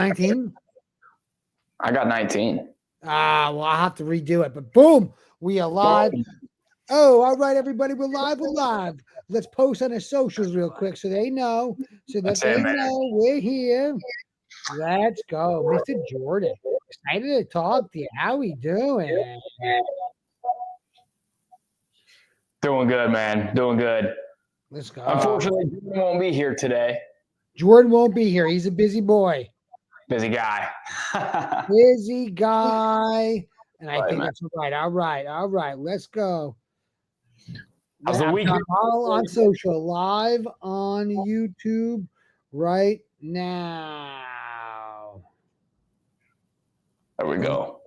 19? I got 19. Well, I'll have to redo it. But boom, we are live. Oh, all right, everybody, we're live. Let's post on the socials real quick so they know, we're here. Let's go. Mr. Jordan, excited to talk to you. How we doing? Doing good, man. Doing good. Let's go. Unfortunately, Jordan won't be here today. Jordan won't be here. He's a busy boy. Busy guy. Busy guy. And I think man. that's right. All right. Let's go. How's the week? All on social, live on YouTube right now. There we go.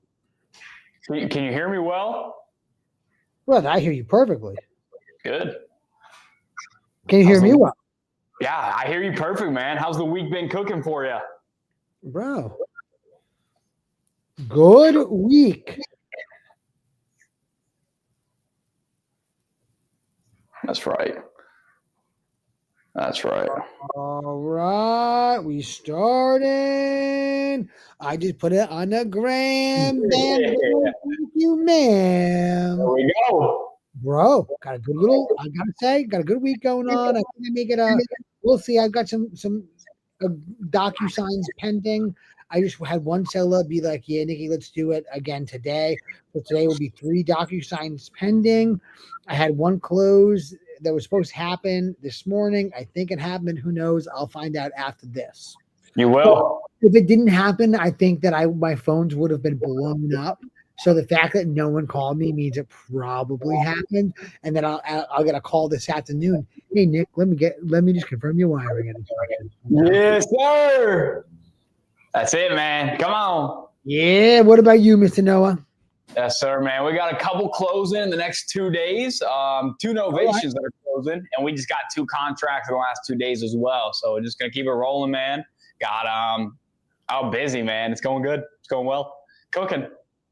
Can you hear me well? Well, I hear you perfectly. Good. Can you hear me well? Yeah, I hear you perfect, man. How's the week been cooking for you? Bro. Good week. That's right. All right. We started. I just put it on the gram. Thank you, ma'am. There we go. Bro, got a good week going on. I think I make it we'll see. I've got some DocuSigns pending. I just had one seller be like, yeah, Nikki, let's do it again today. So today will be 3 DocuSigns pending. I had one close that was supposed to happen this morning. I think it happened. Who knows? I'll find out after this. You will. But if it didn't happen, I think that my phones would have been blown up. So the fact that no one called me means it probably happened. And then I'll get a call this afternoon. Hey Nick, let me just confirm your wiring instructions. Yes, sir. That's it, man. Come on. Yeah. What about you, Mr. Noah? Yes, sir, man. We got a couple closing in the next 2 days. 2 novations that are closing, and we just got 2 contracts in the last 2 days as well. So we're just gonna keep it rolling, man. Got out busy, man. It's going good. It's going well. Cooking.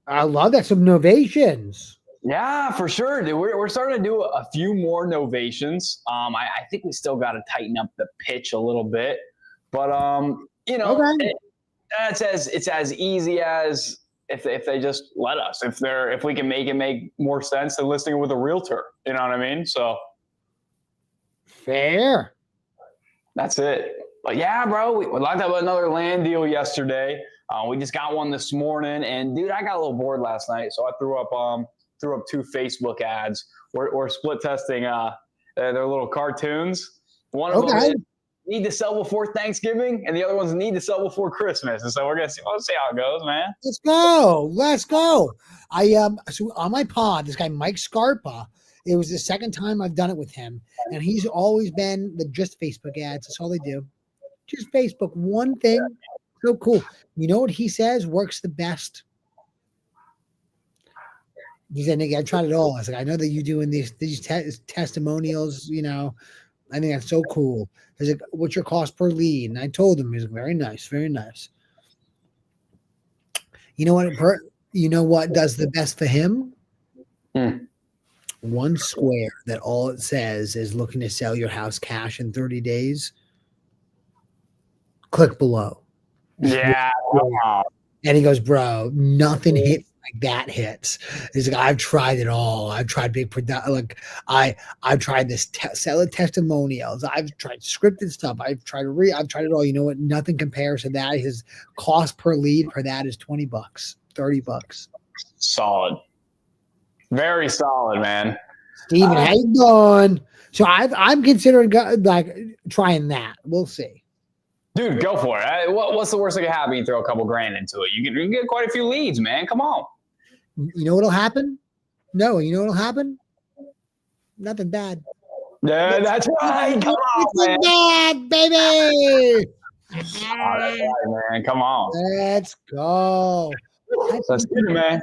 I love that. Some novations. Yeah, for sure, dude. We're starting to do a few more novations. I think we still got to tighten up the pitch a little bit, but okay. It's as easy as if they just let us. If we can make it make more sense than listing it with a realtor. You know what I mean? So fair. That's it. But yeah, bro, we locked up another land deal yesterday. We just got one this morning, and dude, I got a little bored last night, so I threw up 2 Facebook ads. We're split testing their little cartoons. One of them is need to sell before Thanksgiving, and the other one's need to sell before Christmas. And so let's see how it goes, man. Let's go. So on my pod, this guy Mike Scarpa. It was the second time I've done it with him, and he's always been just Facebook ads. That's all they do, just Facebook. One thing. So cool. You know what he says works the best? He said, Nick, I tried it all. I was like, I know that you're doing these testimonials, I think that's so cool. He's like, what's your cost per lead? And I told him, he's like, very nice, very nice. You know what does the best for him? 1 square that all it says is looking to sell your house cash in 30 days. Click below. Yeah. And he goes, bro, nothing hits like that hits. He's like, I've tried it all. I've tried big production. I've tried this seller testimonials. I've tried scripted stuff. I've tried it all. You know what? Nothing compares to that. His cost per lead for that is $20, $30. Solid. Very solid, man. Steven, how you doing? So I'm considering trying that. We'll see. Dude, go for it. What's the worst that can happen? You throw a couple grand into it. You can get quite a few leads, man. Come on. You know what'll happen? No, you know what'll happen? Nothing bad. Yeah, that's right. Come on, man. Bad, baby. That's right, man. Come on. Let's go. That's good, man.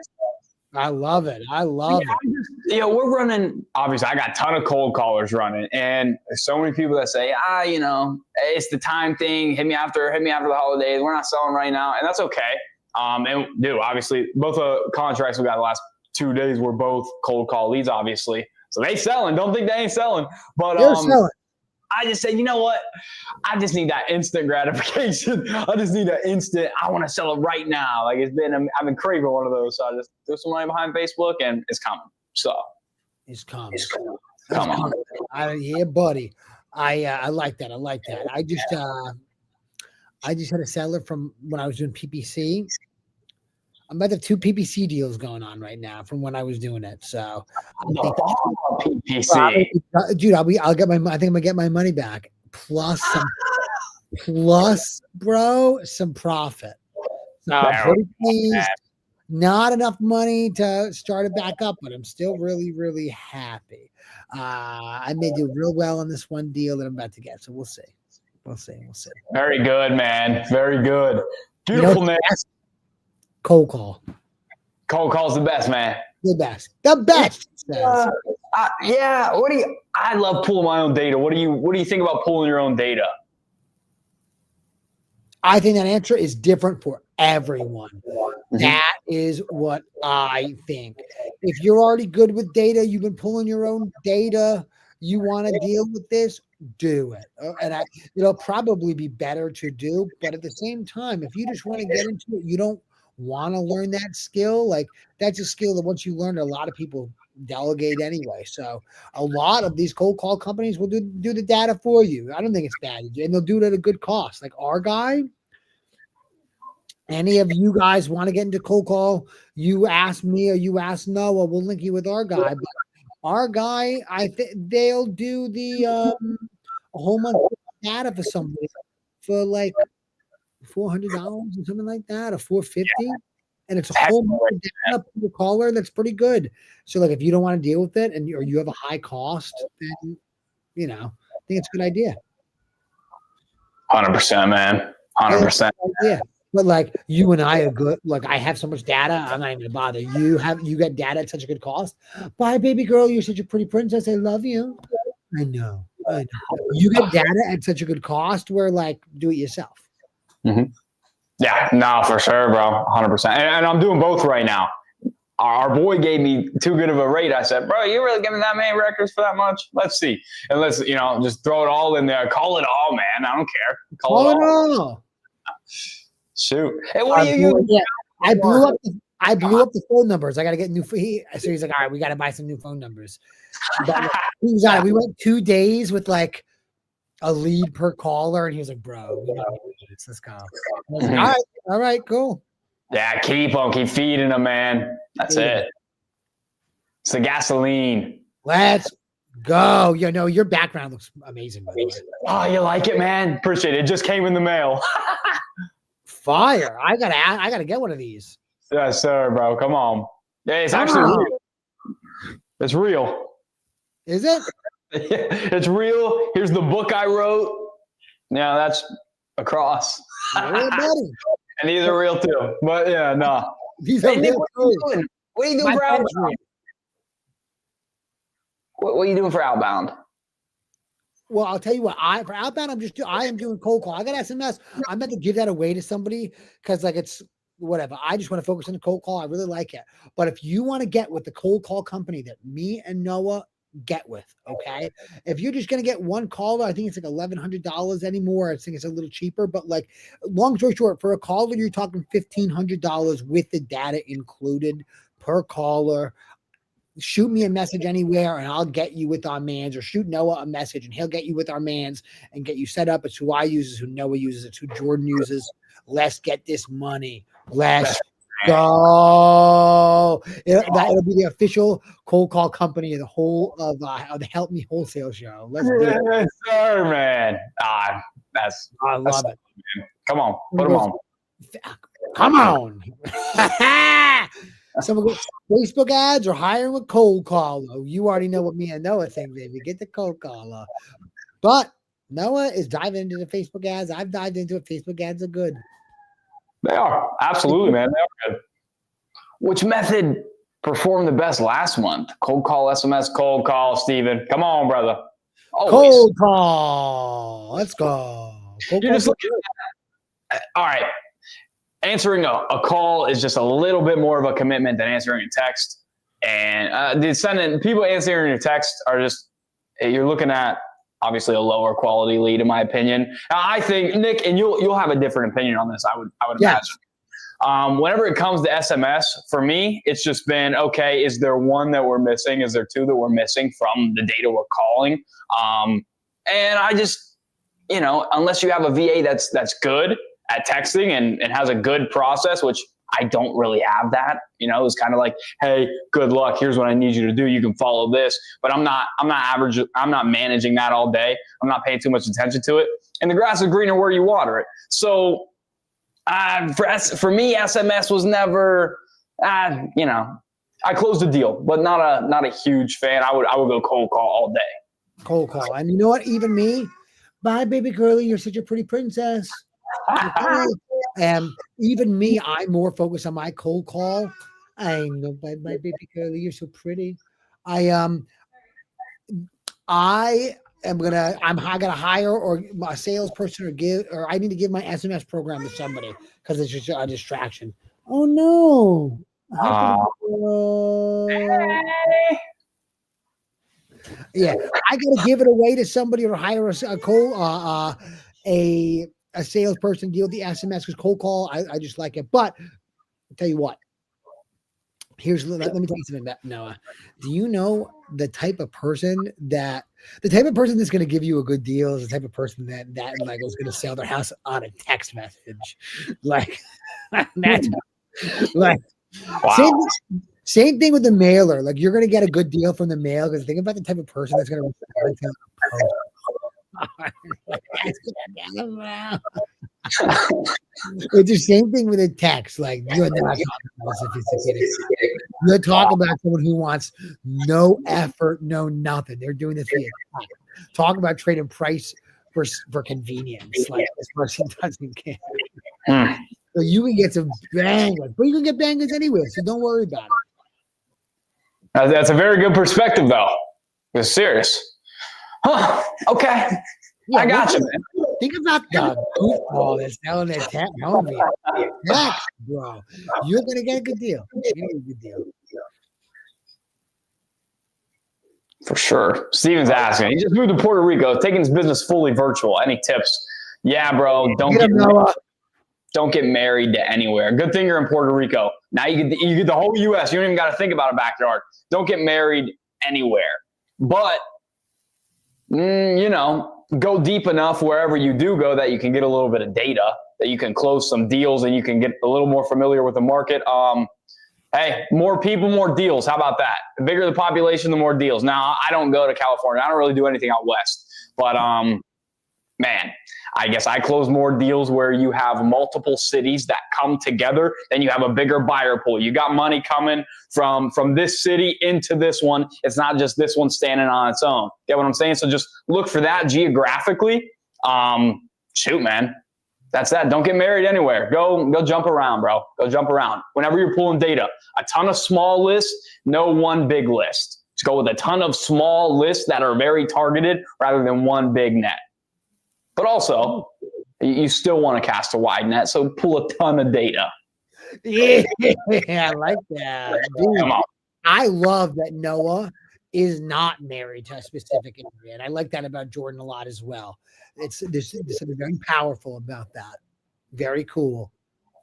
I love it. We're running. Obviously, I got a ton of cold callers running, and there's so many people that say, it's the time thing. Hit me after the holidays. We're not selling right now, and that's okay. And dude, obviously, both the contracts we got the last 2 days were both cold call leads, obviously. So they selling. Don't think they ain't selling, but they're selling. I just said, you know what? I just need that instant gratification. I just need that instant. I want to sell it right now. Like I've been craving one of those. So I just threw some money behind Facebook, and it's coming. So it's coming. it's coming. Come on. Yeah, buddy. I like that. I just had a seller from when I was doing PPC. I'm about to have 2 PPC deals going on right now from when I was doing it. So, PPC, dude, I think I'm gonna get my money back plus bro, some profit. So I'm pretty pleased. Not enough money to start it back up, but I'm still really, really happy. I may do real well on this one deal that I'm about to get. So we'll see. We'll see. Very good, man. Very good. Beautiful, man. Cold call. Cold call's the best, man. The best. Yeah. I love pulling my own data. What do you think about pulling your own data? I think that answer is different for everyone. That is what I think. If you're already good with data, you've been pulling your own data, you want to deal with this, do it. And it'll probably be better to do. But at the same time, if you just want to get into it, you don't want to learn that skill. Like that's a skill that once you learn, a lot of people delegate anyway. So a lot of these cold call companies will do the data for you. I don't think it's bad. And they'll do it at a good cost. Like our guy, any of you guys want to get into cold call, you ask me or you ask Noah, we'll link you with our guy. But our guy, I think they'll do the a whole month data for somebody for like $400 or something like that, or $450, and it's a whole month data per caller. That's pretty good. So like if you don't want to deal with it or you have a high cost, then I think it's a good idea. 100%, man. 100%. Yeah. But like you and I are good. Like I have so much data, I'm not even gonna bother. You get data at such a good cost. Bye, baby girl. You're such a pretty princess. I love you. I know. You get data at such a good cost where like do it yourself. Mm-hmm. Yeah, no, for sure, bro. 100%. And I'm doing both right now. Our boy gave me too good of a rate. I said, bro, you really giving that many records for that much? Let's see. And let's, just throw it all in there. Call it all, man. I don't care. Call it all. Shoot. Hey, what are you using? Yeah, I blew up the phone numbers. I got to get new. So he's like, all right, we got to buy some new phone numbers. But we went 2 days with like a lead per caller, and he was like, bro, let's go. I was like, all right, cool. Yeah, keep feeding them, man. That's it. It's the gasoline. Let's go. Your background looks amazing, by the way. Oh, you like it, man? Appreciate it. It just came in the mail. Fire. I gotta get one of these. Yes, sir, bro. Come on. Yeah, it's actually real. It's real. Is it? It's real. Here's the book I wrote. Yeah, that's across. Yeah, buddy. And these are real too. But yeah, no. These are real too. What are you doing for outbound? What are you doing for outbound? Well, I'll tell you what. For outbound, I am doing cold call. I got SMS. I'm meant to give that away to somebody because like it's whatever. I just want to focus on the cold call. I really like it. But if you want to get with the cold call company that me and Noah get with, okay? If you're just gonna get one caller, I think it's like $1,100 anymore. I think it's a little cheaper. But like, long story short, for a caller, you're talking $1,500 with the data included per caller. Shoot me a message anywhere and I'll get you with our mans, or shoot Noah a message and he'll get you with our mans and get you set up. It's who I use, it's who Noah uses, it's who Jordan uses. Let's get this money. Let's go. It'll be the official cold call company of the Help Me Wholesale show. Let's do it. Yes, sir, man. I love it. Man. Come on, put them on. Come on. Some of Facebook ads or hiring a cold caller. You already know what me and Noah think, baby. Get the cold caller. But Noah is diving into the Facebook ads. I've dived into it. Facebook ads are good. They are. Absolutely, man. They are good. Which method performed the best last month? Cold call, SMS, cold call, Steven. Come on, brother. Always. Cold call. Let's go. You're just looking at, all right. Answering a call is just a little bit more of a commitment than answering a text. And people answering your text are just, you're looking at obviously a lower quality lead, in my opinion. I think, Nick, and you'll have a different opinion on this, I would Yes. imagine. Whenever it comes to SMS, for me, it's just been, okay, is there one that we're missing? Is there two that we're missing from the data we're calling? And I just, unless you have a VA that's good at texting and has a good process, which I don't really have that. It's kind of like, hey, good luck. Here's what I need you to do. You can follow this, but I'm not average. I'm not managing that all day. I'm not paying too much attention to it. And the grass is greener where you water it. So for me, SMS was never, I closed the deal, but not a huge fan. I would go cold call all day. Cold call. And you know what? Even me, bye, baby girlie. You're such a pretty princess. And even me, I'm more focused on my cold call. I know, bye, baby girlie. You're so pretty. I am gonna hire or a salesperson or I need to give my SMS program to somebody because it's just a distraction. Oh no. Yeah, I gotta give it away to somebody or hire a salesperson to deal with the SMS because cold call, I just like it. But I'll tell you what. Let me tell you something about Noah. Do you know the type of person that's going to give you a good deal is the type of person that like is going to sell their house on a text message, like that's like wow. Same thing with the mailer. Like you're going to get a good deal from the mail because think about the type of person that's going to. It's the same thing with a text. Like you're not talking about sophisticated. You're talking about someone who wants no effort, no nothing. They're doing this via text. Talk about trading price for convenience. Like this person doesn't care. So you can get some bangers, but you can get bangers anyway. So don't worry about it. That's a very good perspective, though. It's serious. Huh. Okay. Yeah, I got you, man. Think about the goofball that's selling that text, bro. You're gonna get a good deal. For sure. Steven's asking. He just moved to Puerto Rico, taking his business fully virtual. Any tips? Yeah, bro. Don't get married to anywhere. Good thing you're in Puerto Rico. Now you get the whole U.S. You don't even got to think about a backyard. Don't get married anywhere. But go deep enough wherever you do go that you can get a little bit of data, that you can close some deals and you can get a little more familiar with the market. Hey, more people, more deals. How about that? The bigger the population, the more deals. Now, I don't go to California. I don't really do anything out west. But, man, I guess I close more deals where you have multiple cities that come together, then you have a bigger buyer pool. You got money coming from this city into this one. It's not just this one standing on its own. Get what I'm saying? So just look for that geographically. Shoot, man. That's that. Don't get married anywhere. Go jump around, bro. Go jump around. Whenever you're pulling data, a ton of small lists, no one big list. Just go with a ton of small lists that are very targeted rather than one big net. But also, you still want to cast a wide net, so pull a ton of data. Yeah, I like that. Dude, I love that Noah is not married to a specific area. And I like that about Jordan a lot as well. There's something very powerful about that. Very cool.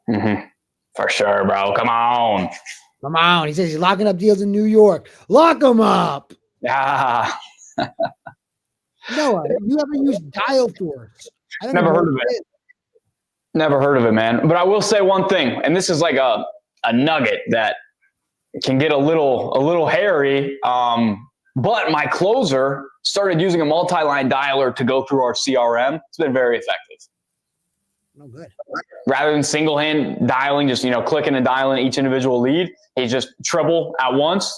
Mm-hmm. For sure, bro. Come on. Come on. He says he's locking up deals in New York. Lock them up. Yeah. Noah, you ever used Dial Force? Never heard of it. Never heard of it, man. But I will say one thing, and this is like a nugget that can get a little hairy. But my closer started using a multi-line dialer to go through our CRM. It's been very effective. Oh, good. Rather than single hand dialing, just clicking and dialing each individual lead, he just triple at once,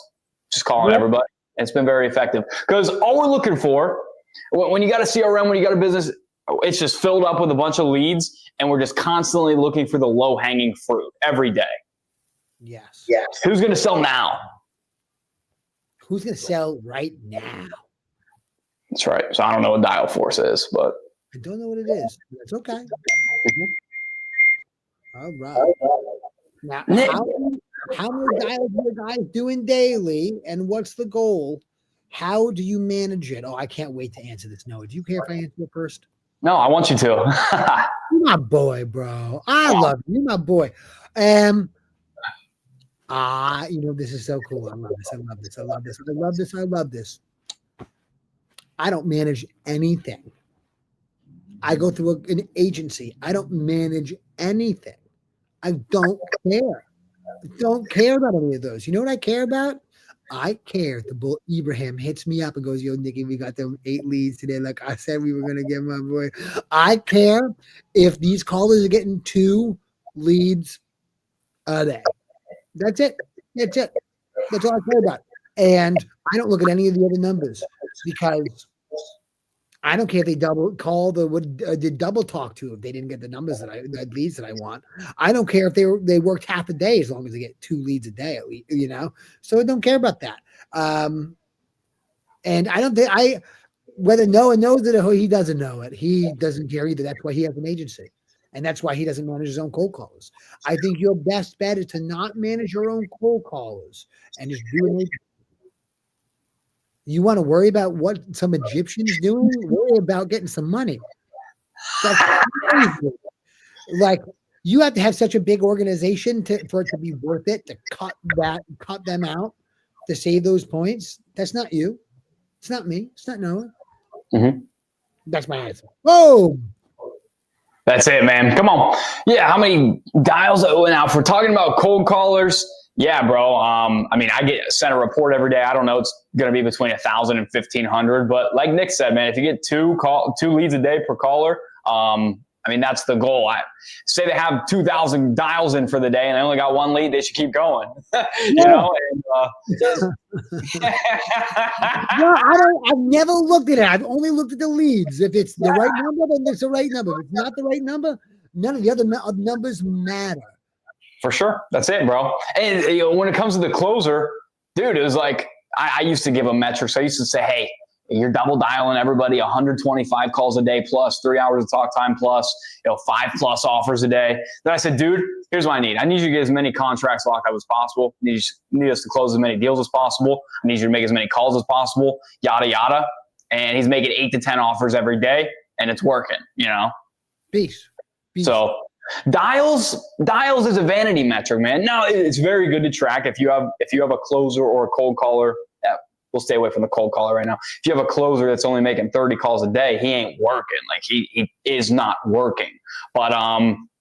just calling everybody. It's been very effective because all we're looking for when you got a CRM, when you got a business, it's just filled up with a bunch of leads, and we're just constantly looking for the low hanging fruit every day. Yes. Who's going to sell now? Who's going to sell right now? That's right. So I don't know what Dial Force is, but I don't know what it is. That's okay. All right. Now, how many dials are you guys doing daily, and what's the goal How do you manage it? Oh, I can't wait to answer this. Noah, do you care if I answer it first? No, I want you to. You're my boy, bro. I love you. You're my boy. Um, this is so cool. I love this. I love this. I love this. I love this. I love this. I don't manage anything. I go through an agency. I don't manage anything. I don't care. I don't care about any of those. You know what I care about? I care if the bull Ibrahim hits me up and goes, "Yo, Nikki, we got them 8 leads today. Like I said, we were gonna get my boy." I care if these callers are getting 2 leads a day. That's it. That's it. That's all I care about. And I don't look at any of the other numbers because I don't care if they double call did double talk to if they didn't get the numbers the leads that I want. I don't care if they worked half a day as long as they get 2 leads a day at least, So I don't care about that. And I don't think whether Noah knows it or he doesn't know it, he doesn't care either. That's why he has an agency. And that's why he doesn't manage his own cold callers. I think your best bet is to not manage your own cold callers and just do an agency. You want to worry about what some Egyptian is doing? Worry about getting some money. That's crazy. Like you have to have such a big organization for it to be worth it to cut them out to save those points. That's not you. It's not me. It's not Noah. Mm-hmm. That's my answer. Whoa. That's it, man. Come on. Yeah, how many dials that went out? If we're talking about cold callers, yeah, bro. I get sent a report every day. I don't know. It's going to be between 1,000 and 1,500. But like Nick said, man, if you get two leads a day per caller, that's the goal. I say they have 2,000 dials in for the day and they only got 1 lead. They should keep going. No, I've never looked at it. I've only looked at the leads. If it's the right number, then it's the right number. If it's not the right number, none of the other numbers matter. For sure. That's it, bro. And when it comes to the closer, dude, it was like I used to give a metric. So I used to say, hey, you're double dialing everybody 125 calls a day plus 3 hours of talk time plus 5+ offers a day. Then I said, dude, here's what I need. I need you to get as many contracts locked up as possible. I need us to close as many deals as possible. I need you to make as many calls as possible, yada, yada. And he's making 8 to 10 offers every day and it's working, Peace. So dials is a vanity metric, man. No, it's very good to track if you have a closer or a cold caller. We'll stay away from the cold caller right now. If you have a closer that's only making 30 calls a day, he ain't working. Like he is not working. But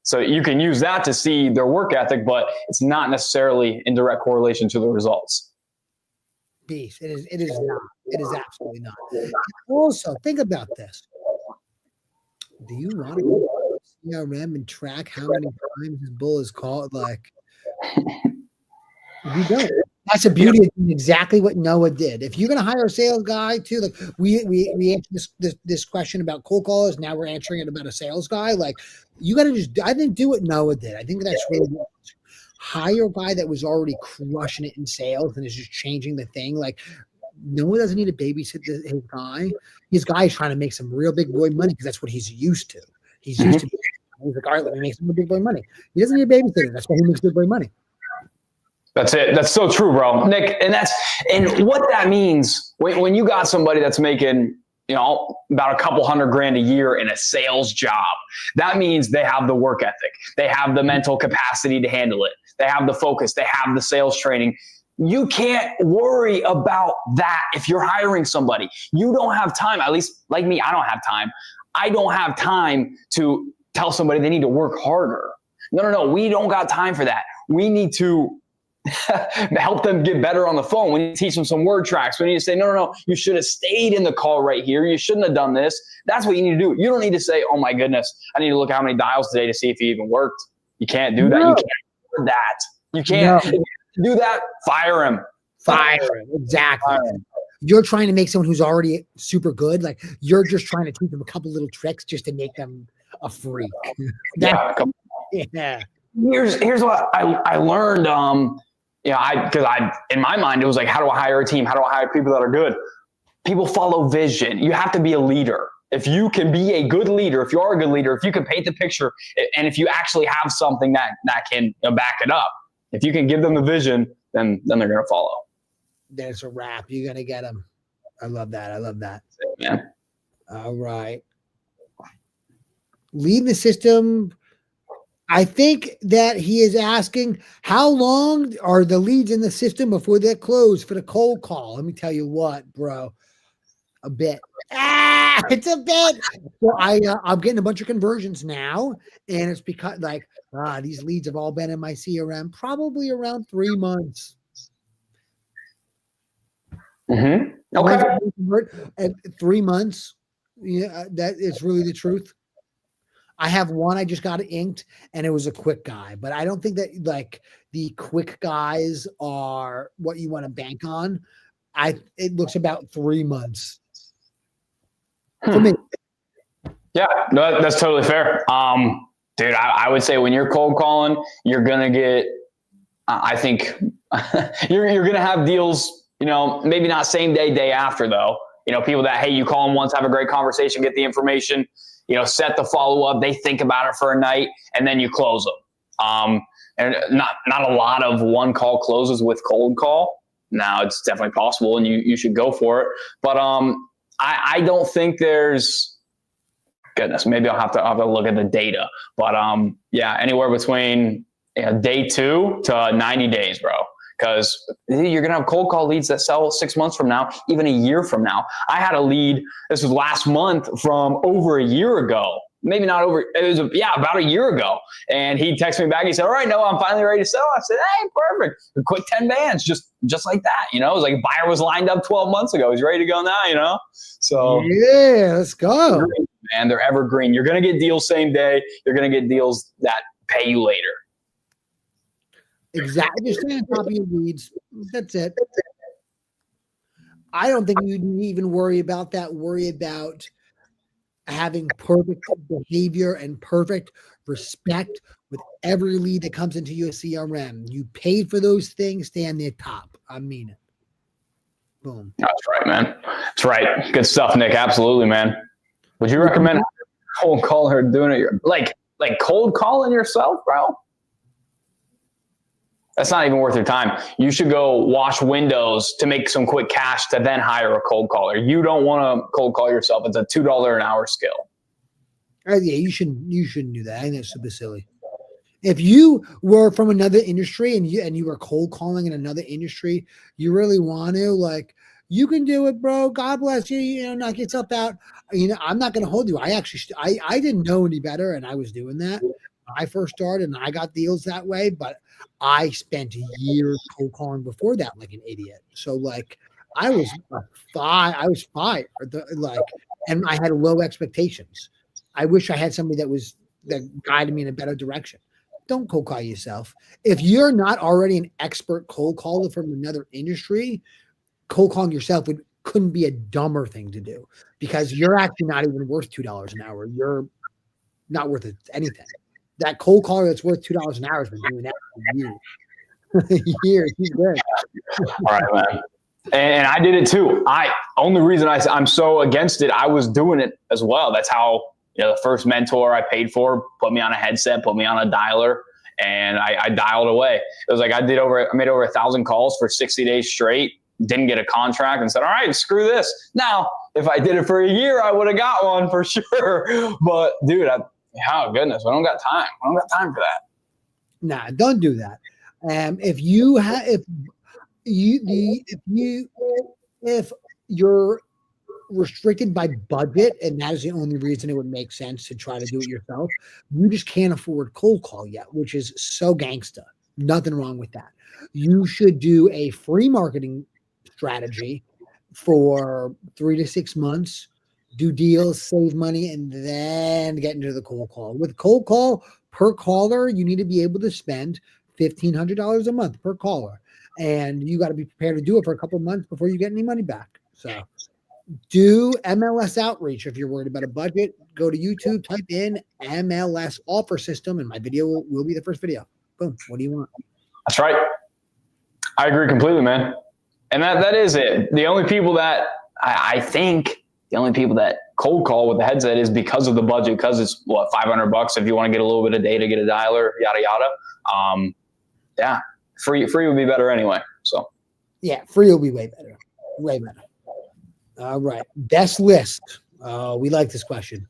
so you can use that to see their work ethic, but it's not necessarily in direct correlation to the results. Peace. It is not. It is absolutely not. Also, think about this. Do you want to go to CRM and track how many times this bull is called? Like, you don't. That's the beauty of doing exactly what Noah did. If you're going to hire a sales guy too, like we answered this question about cold callers. Now we're answering it about a sales guy. Like you got to I think do what Noah did. I think that's really good. Hire a guy that was already crushing it in sales and is just changing the thing. Like Noah doesn't need to babysit his guy. His guy is trying to make some real big boy money because that's what he's used to. He's used to. He's like, all right, let me make some big boy money. He doesn't need a babysitter. That's why he makes big boy money. That's it. That's so true, bro. Nick, and what that means when you got somebody that's making, about a couple $100,000 a year in a sales job, that means they have the work ethic. They have the mental capacity to handle it. They have the focus. They have the sales training. You can't worry about that if you're hiring somebody. You don't have time, at least like me, I don't have time. I don't have time to tell somebody they need to work harder. No. We don't got time for that. We need to help them get better on the phone. We need to teach them some word tracks. We need to say, no, you should have stayed in the call right here. You shouldn't have done this. That's what you need to do. You don't need to say, oh my goodness, I need to look how many dials today to see if he even worked. You can't do that. No. You can't do that. You can't do that. Fire him. Exactly. Fire him. You're trying to make someone who's already super good. Like you're just trying to teach them a couple little tricks just to make them a freak. Yeah. Here's what I learned. Because in my mind, it was like, how do I hire a team? How do I hire people that are good? People follow vision. You have to be a leader. If you can be a good leader, if you are a good leader, if you can paint the picture, and if you actually have something that can back it up, if you can give them the vision, then they're going to follow. There's a wrap. You're going to get them. I love that. I love that. Yeah. All right. Leave the system. I think that he is asking how long are the leads in the system before they're closed for the cold call. Let me tell you what, bro, a bit. It's a bit. So I'm getting a bunch of conversions now, and it's because like these leads have all been in my CRM probably around 3 months. Okay. At 3 months. Yeah, that is really the truth. I have one I just got inked, and it was a quick guy, but I don't think that like the quick guys are what you want to bank on. It looks about 3 months for me. Yeah, no, that's totally fair. Dude, I would say when you're cold calling, you're gonna get. I think you're gonna have deals. You know, maybe not same day, day after though. You know, people that, hey, you call them once, have a great conversation, get the information. You know, set the follow up. They think about it for a night, and then you close them. And not a lot of one call closes with cold call. Now it's definitely possible, and you should go for it. But I don't think there's. Goodness, maybe I'll have to look at the data. But yeah, anywhere between day 2 to 90 days, bro. Because you're gonna have cold call leads that sell 6 months from now, even a year from now. I had a lead. This was last month from over a year ago. Maybe not over. It was about a year ago. And he texted me back. He said, "All right, no, I'm finally ready to sell." I said, "Hey, perfect. A quick 10 bands, just like that." You know, it was like a buyer was lined up 12 months ago. He's ready to go now. You know, so yeah, let's go. Man, they're evergreen. You're going to get deals same day. You're going to get deals that pay you later. Exactly. Just stay on top of your leads. That's it. I don't think you need to even worry about that. Worry about having perfect behavior and perfect respect with every lead that comes into your CRM. You paid for those things, stay on their top. I mean it. Boom. That's right, man. That's right. Good stuff, Nick. Absolutely, man. Would you recommend cold caller doing it like cold calling yourself, bro? That's not even worth your time. You should go wash windows to make some quick cash to then hire a cold caller. You don't want to cold call yourself. It's a $2 an hour skill. Yeah, you shouldn't do that. I think that's super silly. If you were from another industry and you were cold calling in another industry, you really want to you can do it, bro. God bless you. You know, knock yourself out. You know, I'm not going to hold you. I didn't know any better, and I was doing that when I first started, and I got deals that way. But I spent years cold calling before that, like an idiot. So I was fired. And I had low expectations. I wish I had somebody that guided me in a better direction. Don't cold call yourself. If you're not already an expert cold caller from another industry, cold calling yourself couldn't be a dumber thing to do because you're actually not even worth $2 an hour. You're not worth anything. That cold caller that's worth $2 an hour has been doing that for years. Years. He's good. All right, man. And I did it too. Only reason I'm so against it, I was doing it as well. That's how, the first mentor I paid for put me on a headset, put me on a dialer, and I dialed away. It was like I made over 1,000 calls for 60 days straight, didn't get a contract, and said, all right, screw this. Now, if I did it for a year, I would have got one for sure. But dude, oh goodness, I don't got time. I don't got time for that. Nah, don't do that. If you're restricted by budget, and that is the only reason it would make sense to try to do it yourself, you just can't afford cold call yet, which is so gangsta. Nothing wrong with that. You should do a free marketing strategy for 3 to 6 months, do deals, save money, and then get into the cold call. With cold call per caller, you need to be able to spend $1,500 a month per caller, and you got to be prepared to do it for a couple of months before you get any money back. So do MLS outreach. If you're worried about a budget, go to YouTube, type in MLS offer system, and my video will be the first video. Boom. What do you want? That's right. I agree completely, man. And that is it. The only people that I think the only people that cold call with the headset is because of the budget, because it's $500 if you want to get a little bit of data, get a dialer, yada yada. Yeah, free would be better anyway. So yeah, free will be way better, way better. All right. Best list. We like this question.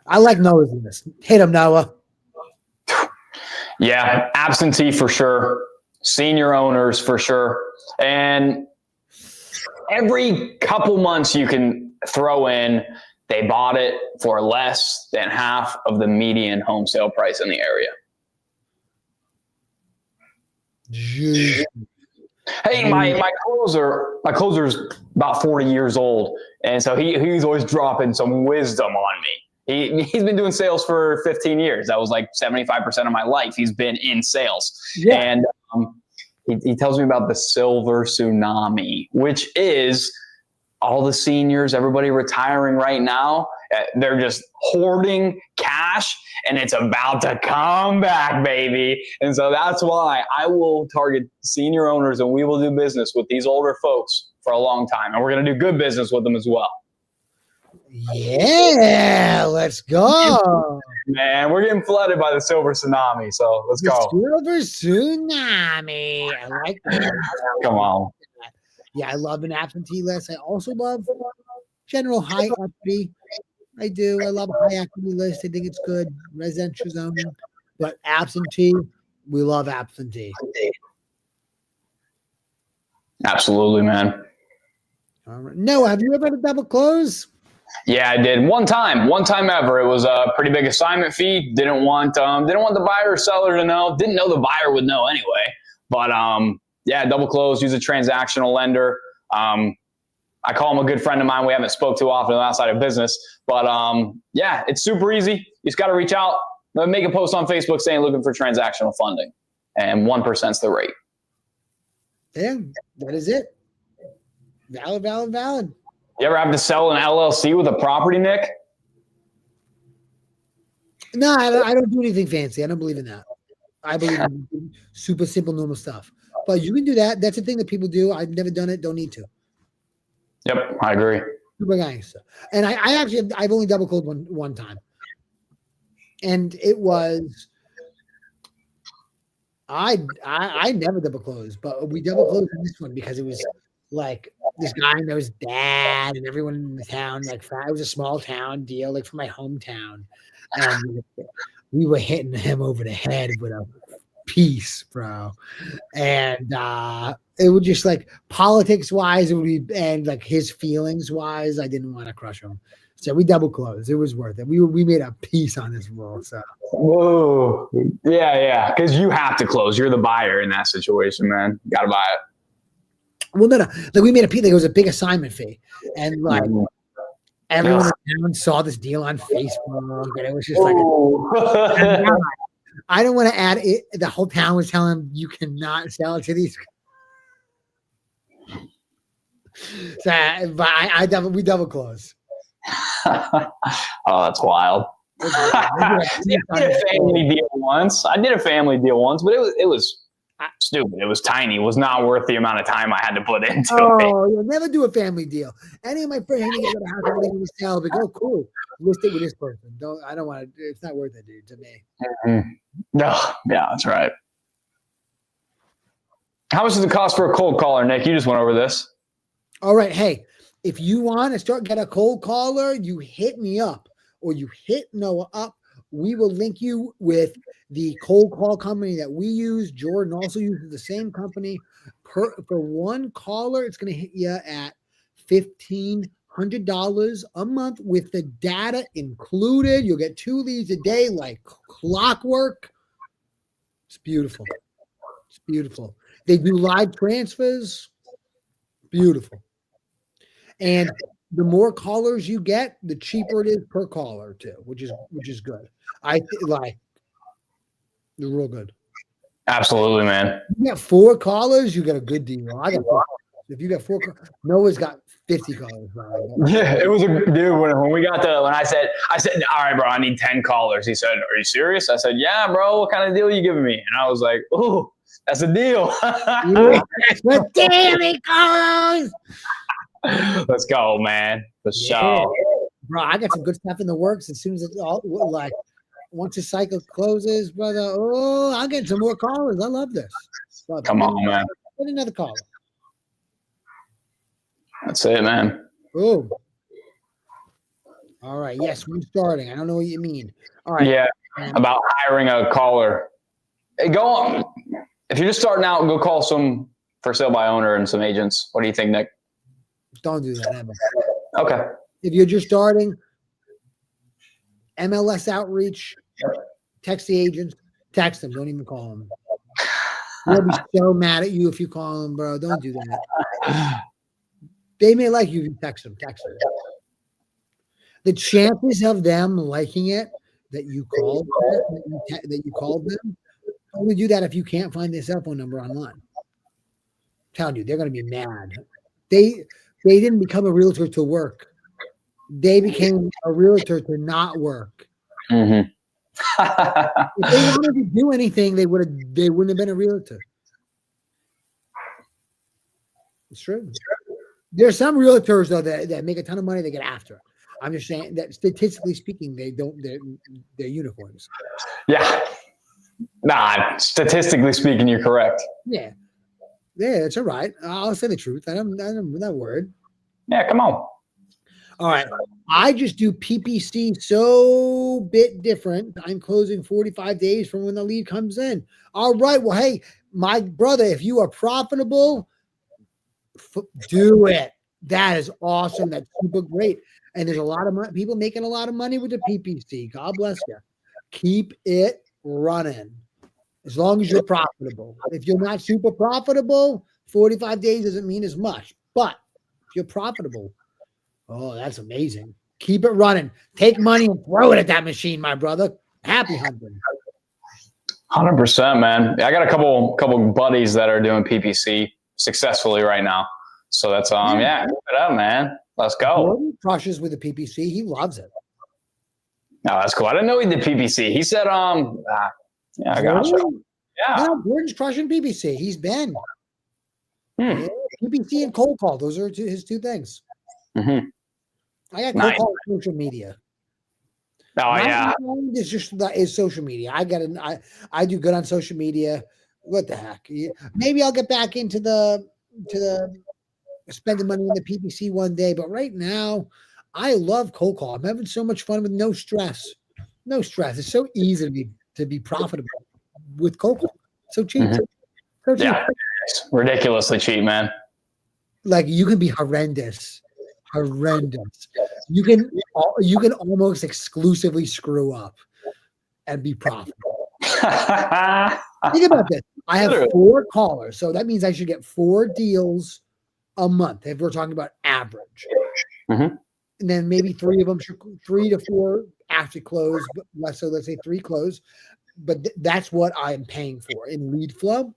I like Noah's list. Hit him, Noah. Yeah, absentee for sure. Senior owners for sure. And every couple months you can throw in they bought it for less than half of the median home sale price in the area. Jeez. Hey, my closer's about 40 years old, and so he's always dropping some wisdom on me. He's been doing sales for 15 years. That was like 75% of my life. He's been in sales, Yeah. and he tells me about the silver tsunami, which is all the seniors, everybody retiring right now. They're just hoarding cash, and it's about to come back, baby. And so that's why I will target senior owners, and we will do business with these older folks for a long time. And we're going to do good business with them as well. Yeah, let's go. Man, we're getting flooded by the silver tsunami, so let's go. Silver tsunami. I like that. Come on. Yeah, I love an absentee list. I also love general high equity. I do. I love a high equity list. I think it's good. Residential zoning. But absentee, we love absentee. Absolutely, man. All right. No, have you ever had a double close? Yeah, I did one time ever. It was a pretty big assignment fee. Didn't want the buyer or seller to know. Didn't know the buyer would know anyway. But yeah, double close. Use a transactional lender. I call him a good friend of mine. We haven't spoke too often outside of business, but yeah, it's super easy. You just got to reach out, make a post on Facebook saying looking for transactional funding, and 1%'s the rate. Yeah, that is it. Valid. You ever have to sell an LLC with a property, Nick? No, I don't do anything fancy. I don't believe in that. I believe in super simple, normal stuff. But you can do that. That's the thing that people do. I've never done it. Don't need to. Yep, I agree. Super gangster. And I've only double closed one time, and it was I never double closed, but we double closed in this one because it was like this guy and his dad and everyone in the town. Like it was a small town deal, like for my hometown, and we were hitting him over the head with a piece, bro. And it would just like politics wise, it would be, and like his feelings wise, I didn't want to crush him. So we double closed. It was worth it. We made a piece on this roll. So whoa, yeah, because you have to close. You're the buyer in that situation, man. You gotta buy it. Well, no. Like we made a piece. Like it was a big assignment fee, and like everyone in town saw this deal on Facebook, and it was just like. I don't want to add it. The whole town was telling him you cannot sell it to these. So, but we double close. Oh, that's wild. I did a family deal once. But it was stupid. It was tiny. It was not worth the amount of time I had to put into it. Oh, you'll never do a family deal. Any of my friends get to the house, everything was sell. Like, oh, cool. List it with this person. I don't want to. It's not worth it, dude. To me. Mm-hmm. No, yeah, that's right. How much does it cost for a cold caller, Nick? You just went over this. All right. Hey, if you want to get a cold caller, you hit me up or you hit Noah up. We will link you with the cold call company that we use. Jordan also uses the same company. For one caller, it's going to hit you at $1,500 a month with the data included. You'll get 2 leads a day like clockwork. It's beautiful. It's beautiful. They do live transfers. Beautiful. And the more callers you get, the cheaper it is per caller too, which is good. I like they're real good. Absolutely, man. You get 4 callers, you get a good deal. I got 4. If you got 4, Noah's got 50 callers. Yeah, it was a good dude when we got when I said, all right, bro, I need 10 callers. He said, are you serious? I said, yeah, bro. What kind of deal are you giving me? And I was like, oh, that's a deal. But damn it, callers. Let's go, man. For sure. Bro, I got some good stuff in the works. As soon as it's all like once the cycle closes, brother. Oh, I'll get some more callers. I love this. Come on, man. Get another caller. That's it, man. Boom. All right. Yes, when starting. I don't know what you mean. All right. Yeah, about hiring a caller. Hey, go on. If you're just starting out, go call some for sale by owner and some agents. What do you think, Nick? Don't do that ever. Okay. If you're just starting, MLS outreach, text the agents, text them. Don't even call them. They'll be so mad at you if you call them, bro. Don't do that. They may like you if you text them. Text them. The chances of them liking it that you called them, only do that if you can't find their cell phone number online. I'm telling you, they're going to be mad. They didn't become a realtor to work. They became a realtor to not work. Mm-hmm. If they wanted to do anything, they wouldn't have been a realtor. It's true. There's some realtors though that make a ton of money. They get after. I'm just saying that statistically speaking, they're unicorns. Yeah. Nah, statistically speaking, you're correct. Yeah, it's all right. I'll say the truth. I'm not worried. Yeah, come on. All right. I just do PPC so bit different. I'm closing 45 days from when the lead comes in. All right. Well, hey, my brother, if you are profitable, do it. That is awesome. That's super great. And there's a lot of people making a lot of money with the PPC. God bless you. Keep it running as long as you're profitable. If you're not super profitable, 45 days doesn't mean as much. But if you're profitable, oh, that's amazing. Keep it running. Take money and throw it at that machine, my brother. Happy hunting. 100%, man. I got a couple buddies that are doing PPC successfully right now. So that's yeah, keep it up, man. Let's go. Jordan crushes with the PPC. He loves it. No, that's cool. I didn't know he did PPC. He said, yeah, I got you. Yeah. No, Jordan's crushing PPC. He's been. Yeah, PPC and cold call. Those are his two things. Mm-hmm. I got cold call on social media. Oh, yeah. It's just is social media. I do good on social media. What the heck? Maybe I'll get back into the spending money on the PPC one day, but right now I love cold call. I'm having so much fun with no stress. No stress. It's so easy to be profitable with cold call. So cheap. Mm-hmm. So cheap. Yeah, it's ridiculously cheap, man. Like you can be horrendous. You can almost exclusively screw up and be profitable. Think about this. I have 4 callers, so that means I should get 4 deals a month if we're talking about average. Mm-hmm. And then maybe 3 to 4 actually close, but less so. Let's say 3 close. But that's what I'm paying for in lead flow.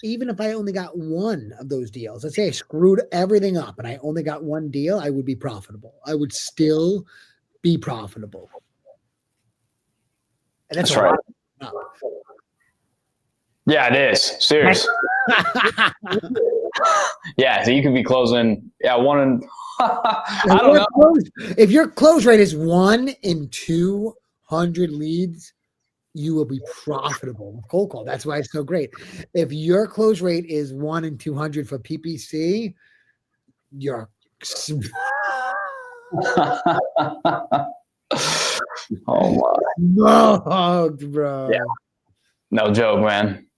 Even if I only got 1 of those deals, let's say I screwed everything up and I only got 1 deal, I would be profitable. I would still be profitable. And that's right. Yeah, it is. Serious. Yeah, so you could be closing, 1 in, I don't know. If your close rate is 1 in 200 leads, you will be profitable with cold call. That's why it's so great. If your close rate is 1 in 200 for PPC, you're oh my. No, bro. Yeah. No joke, man.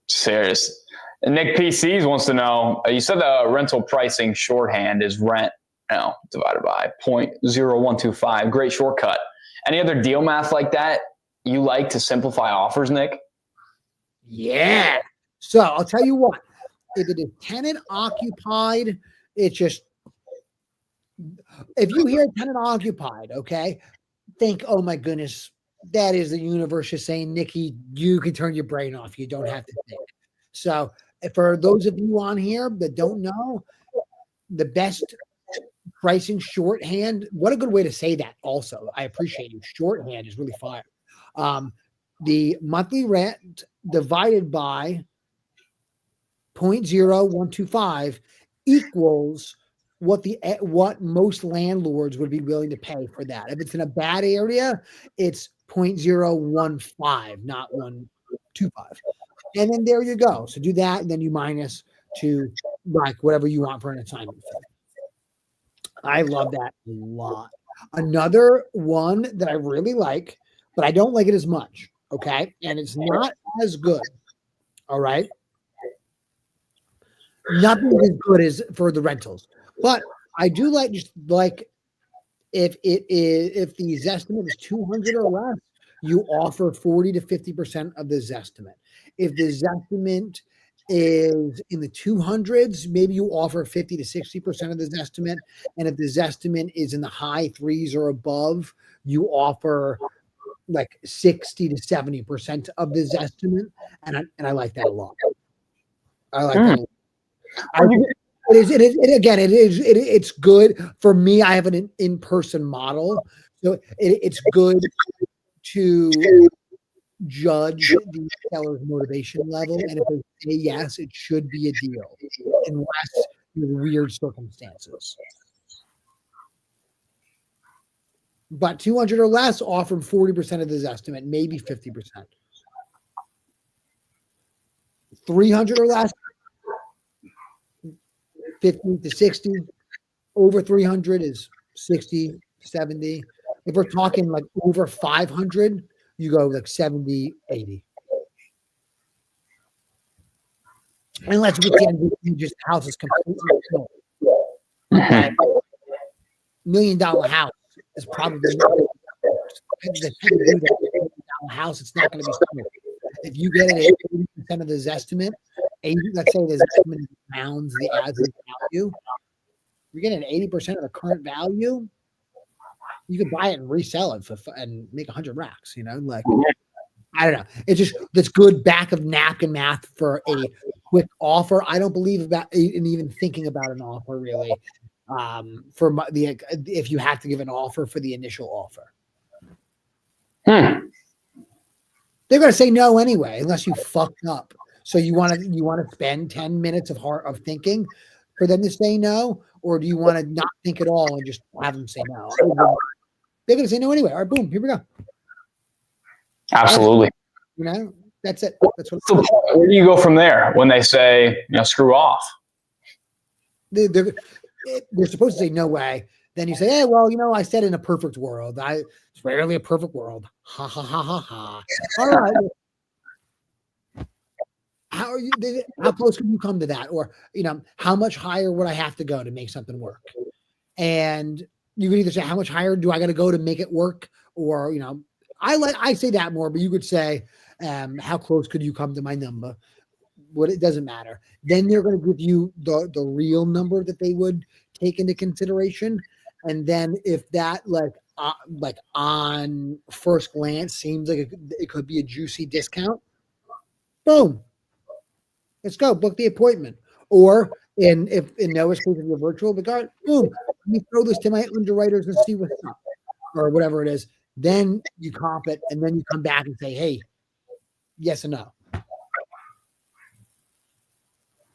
Serious. And Nick PCs wants to know, you said the rental pricing shorthand is rent divided by 0.0125. Great shortcut. Any other deal math like that you like to simplify offers, Nick? Yeah. So I'll tell you what, if it is tenant occupied, it's just, if you hear tenant occupied, okay, think, oh my goodness, that is the universe just saying, Nikki, you can turn your brain off. You don't have to think. So for those of you on here that don't know, the best pricing shorthand, what a good way to say that also. I appreciate you. Shorthand is really fire. The monthly rent divided by 0.0125 equals what most landlords would be willing to pay for that. If it's in a bad area, it's 0.015, not 125. And then there you go. So do that, and then you minus to like whatever you want for an assignment fee. I love that a lot. Another one that I really like, but I don't like it as much. Okay. And it's not as good. All right. Nothing as good as for the rentals, but I do like just like if the Zestimate is 200 or less, you offer 40 to 50% of the Zestimate. If the Zestimate is in the 200s, maybe you offer 50 to 60% of the Zestimate. And if the Zestimate is in the high threes or above, you offer like 60 to 70% of the Zestimate. And I like that a lot. I like that a lot. It's good for me. I have an in-person model, so it's good to judge the seller's motivation level, and if they say yes, it should be a deal, unless there's weird circumstances. But 200 or less, offer 40% of this estimate, maybe 50%. 300 or less, 50 to 60. Over 300 is 60, 70. If we're talking like over 500, you go like 70, 80. Unless we can just the house is completely full. Okay. $1 million house is probably not the $1 million house. It's not going to be small. If you get it at 80% of this estimate, 80, let's say there's estimate pounds the as value, you're getting 80% of the current value. You could buy it and resell it and make 100 racks. You know, like I don't know. It's just that's good back of napkin math for a quick offer. I don't believe about in even thinking about an offer really. If you have to give an offer for the initial offer, they're going to say no anyway, unless you fucked up. So you want to spend 10 minutes of thinking for them to say no, or do you want to not think at all and just have them say no? They're going to say no anyway. All right, boom, here we go. Absolutely. You know, that's it. That's what. So where do you go from there when they say, screw off? They're supposed to say no way. Then you say, hey, well, I said in a perfect world. It's rarely a perfect world. Ha ha ha ha ha. All right. How close can you come to that? Or, how much higher would I have to go to make something work? And you could either say, how much higher do I got to go to make it work? Or, I say that more, but you could say, how close could you come to my number? It doesn't matter. Then they're going to give you the real number that they would take into consideration. And then if that like on first glance seems like it could be a juicy discount, boom. Let's go book the appointment. Or in Noah's case, if you're virtual, but boom, let me throw this to my underwriters and see what's up, or whatever it is. Then you comp it, and then you come back and say, hey, yes or no.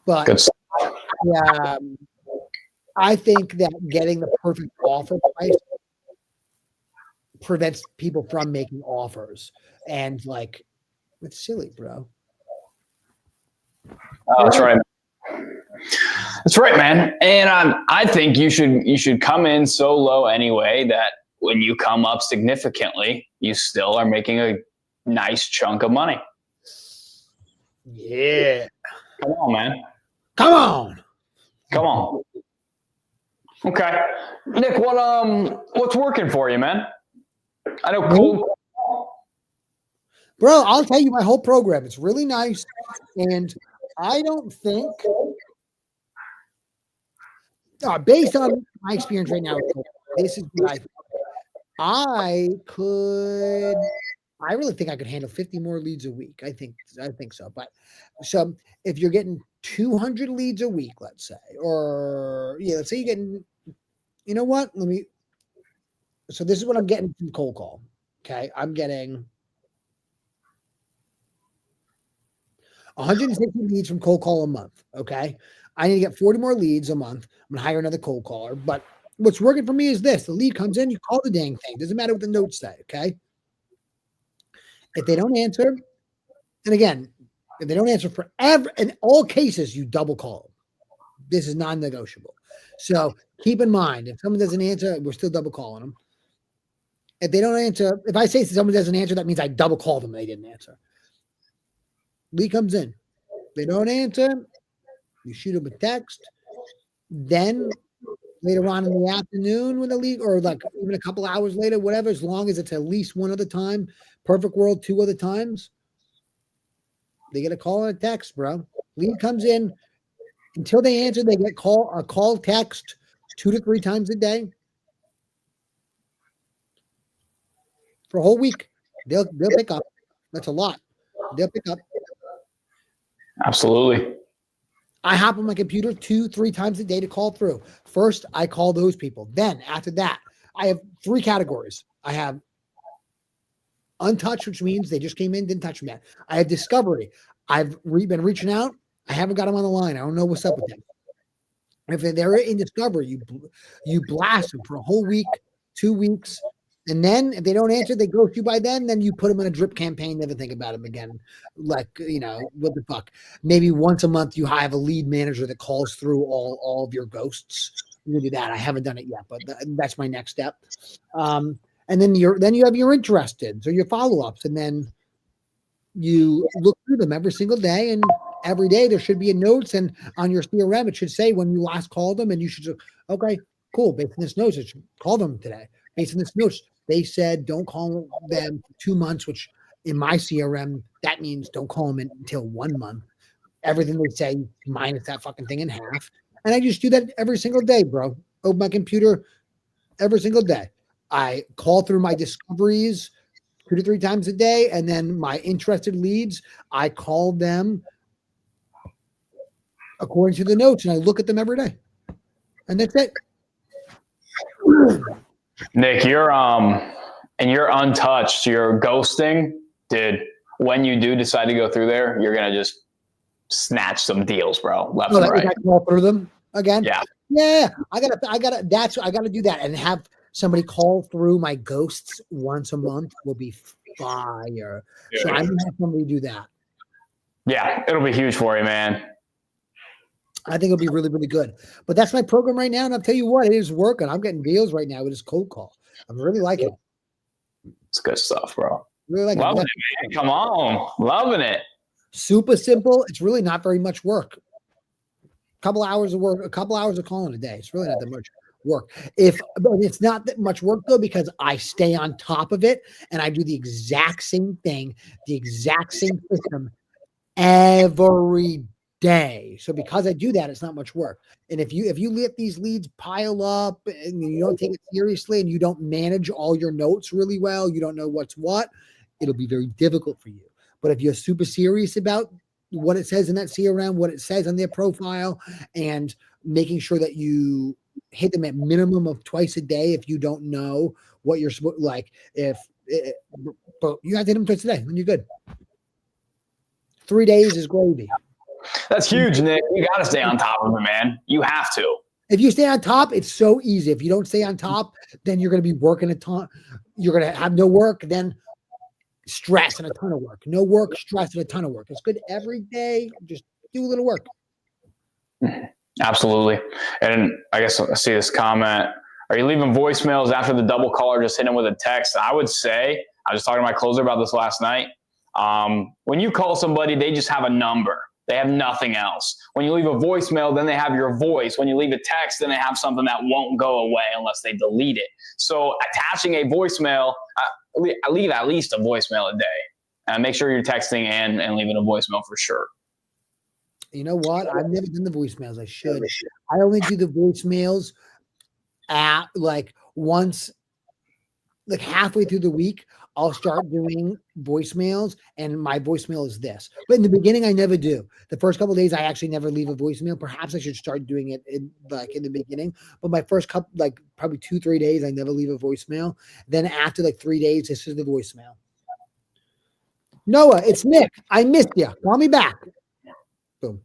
But I think that getting the perfect offer price prevents people from making offers. And it's silly, bro. Oh, that's right. That's right, man. And I think you should come in so low anyway that when you come up significantly, you still are making a nice chunk of money. Yeah. Come on, man. Come on. Okay. Nick, what's working for you, man? I know cold. Bro, I'll tell you my whole program. It's really nice. And I don't think, based on my experience right now, this is what I think. I really think I could handle 50 more leads a week. I think so. But so if you're getting 200 leads a week, let's say, or let's say you're getting, you know what? So this is what I'm getting from cold call. Okay. I'm getting 160 leads from cold call a month. Okay. I need to get 40 more leads a month. I'm going to hire another cold caller. But what's working for me is this. The lead comes in, you call the dang thing. Doesn't matter what the notes say. Okay. If they don't answer, and again, if they don't answer forever, in all cases, you double call them. This is non-negotiable. So keep in mind, if someone doesn't answer, we're still double calling them. If they don't answer, if I say someone doesn't answer, that means I double call them and they didn't answer. Lead comes in. They don't answer, you shoot them a text. Then later on in the afternoon when the lead, or like even a couple hours later, whatever, as long as it's at least one other time, perfect world, 2 other times, they get a call and a text, bro. Lead comes in. Until they answer, they get a call text 2 to 3 times a day for a whole week. They'll pick up. That's a lot. They'll pick up. Absolutely. I hop on my computer 2, 3 times a day to call through. First, I call those people. Then after that, I have 3 categories. I have untouched, which means they just came in, didn't touch them yet. I have discovery. I've been reaching out. I haven't got them on the line. I don't know what's up with them. If they're in discovery, you blast them for a whole week, 2 weeks. And then if they don't answer, they ghost you by then you put them in a drip campaign, never think about them again. Like, what the fuck? Maybe once a month you have a lead manager that calls through all of your ghosts. You can do that. I haven't done it yet, but that's my next step. And then you have your interested, so your follow-ups, and then you look through them every single day, and every day there should be a notes, and on your CRM it should say when you last called them, and you should say, okay, cool, based on this notes, it should call them today. Based on this notes, they said don't call them for 2 months, which in my CRM, that means don't call them until 1 month. Everything they say minus that fucking thing in half. And I just do that every single day, bro. Open my computer every single day. I call through my discoveries 2 to 3 times a day. And then my interested leads, I call them according to the notes, and I look at them every day. And that's it. Nick, you're untouched, you're ghosting, dude. When you do decide to go through there, you're gonna just snatch some deals, bro. Left and right. I call through them again. Yeah. I gotta do that and have somebody call through my ghosts once a month will be fire. Yeah. So I'm gonna have somebody do that. Yeah, it'll be huge for you, man. I think it'll be really, really good. But that's my program right now, and I'll tell you what, it is working. I'm getting deals right now with this cold call. I'm really liking it. It's good stuff, bro. Really like Loving it, man. Come on. Loving it. Super simple. It's really not very much work. A couple hours of work, a couple hours of calling a day. It's really not that much work. But it's not that much work though, because I stay on top of it and I do the exact same thing, the exact same system every day. So because I do that, it's not much work. And if you let these leads pile up and you don't take it seriously and you don't manage all your notes really well, you don't know what's what, it'll be very difficult for you. But if you're super serious about what it says in that CRM, what it says on their profile, and making sure that you hit them at minimum of twice a day, if you don't know what you're supposed, like but you have to hit them twice a day, then you're good. 3 days is gravy. That's huge, Nick. You got to stay on top of it, man. You have to. If you stay on top, it's so easy. If you don't stay on top, then you're going to be working a ton. You're going to have no work, then stress and a ton of work. No work, stress, and a ton of work. It's good every day. Just do a little work. Absolutely. And I guess I see this comment. Are you leaving voicemails after the double call or just hitting them with a text? I would say, I was talking to my closer about this last night. When you call somebody, they just have a number. They have nothing else. When you leave a voicemail, then they have your voice. When you leave a text, then they have something that won't go away unless they delete it. So attaching a voicemail, I leave at least a voicemail a day. And make sure you're texting and leaving a voicemail for sure. You know what? I've never done the voicemails. I should. I only do the voicemails at like once, like halfway through the week. I'll start doing voicemails, and my voicemail is this. But in the beginning, I never do. The first couple of days, I actually never leave a voicemail. Perhaps I should start doing it in the beginning. But my first couple, like probably 2-3 days, I never leave a voicemail. Then after like 3 days, this is the voicemail. Noah, it's Nick. I missed you. Call me back. Boom.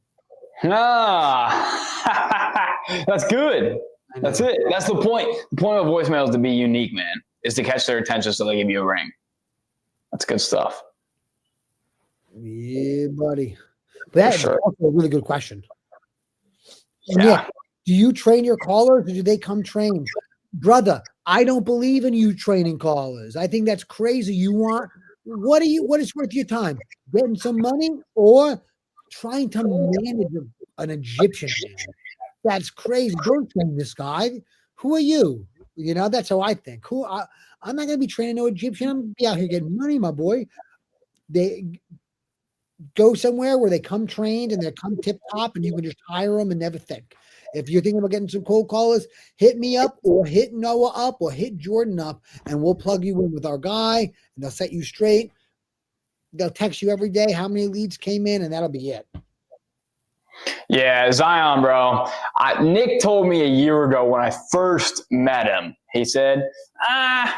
That's good. That's it. That's the point. The point of voicemail is to be unique, man. Is to catch their attention so they give you a ring. That's good stuff. Yeah, buddy. But that's also a really good question. Nick, do you train your callers or do they come trained? Brother, I don't believe in you training callers. I think that's crazy. What is worth your time? Getting some money or trying to manage an Egyptian man? That's crazy. Don't train this guy. Who are you? That's how I think. I'm not gonna be training no Egyptian. I'm gonna be out here getting money, my boy. They go somewhere where they come trained and they come tip top and you can just hire them and never think. If you're thinking about getting some cold callers, hit me up or hit Noah up or hit Jordan up and we'll plug you in with our guy and they'll set you straight. They'll text you every day how many leads came in and that'll be it. Yeah, Zion, bro. Nick told me a year ago when I first met him, he said, I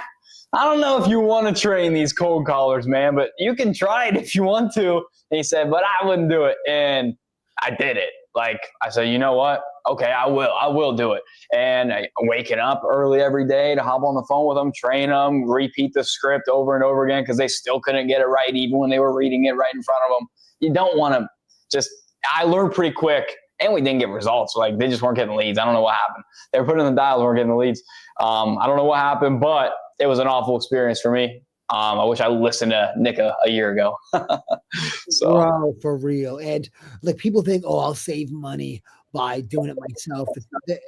don't know if you want to train these cold callers, man, but you can try it if you want to. And he said, but I wouldn't do it. And I did it. Like, I said, you know what? Okay, I will do it. And waking up early every day to hop on the phone with them, train them, repeat the script over and over again because they still couldn't get it right even when they were reading it right in front of them. You don't want to just – I learned pretty quick, and we didn't get results. Like, they just weren't getting leads. I don't know what happened. They were putting in the dials, weren't getting the leads. I don't know what happened, but it was an awful experience for me. I wish I listened to Nick a year ago. So, bro, for real. And like people think, oh, I'll save money by doing it myself.